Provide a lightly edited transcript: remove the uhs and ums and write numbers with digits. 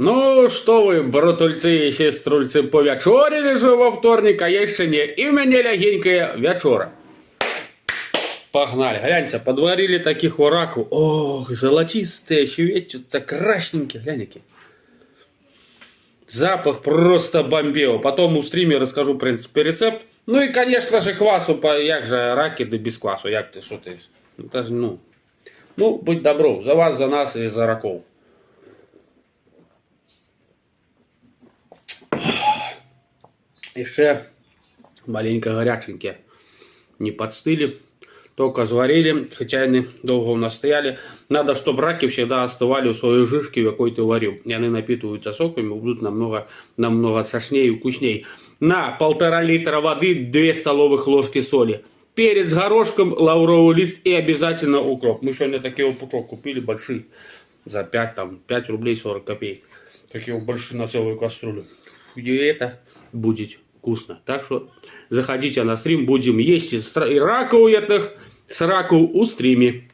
Ну, что вы, братульцы и сеструльцы, повячорили же во вторник, а я еще не. И у меня легенькая вячора. Погнали, гляньте, подварили таких раков. Ох, золотистые, светятся, красненькие, гляньте. Запах просто бомбео. Потом у стриме расскажу, в принципе, рецепт. Ну и, конечно же, квасу, як же раки, да без квасу, як ты, что ты. Это же, ну, будь добров, за вас, за нас и за раков. Еще маленько горяченькие, не подстыли, только сварили, хотя они долго у нас стояли. Надо, чтобы раки всегда остывали в своей жижке, в какой ты варил. И они напитываются соками, будут намного сочнее и вкуснее. На 1,5 литра воды 2 столовых ложки соли. Перец горошком, лавровый лист и обязательно укроп. Мы сегодня такие пучок купили большие за 5 рублей 40 копеек. Такие большие на целую кастрюлю. И это будет вкусно. Так что заходите на стрим, будем есть и раков этих с раков у стриме.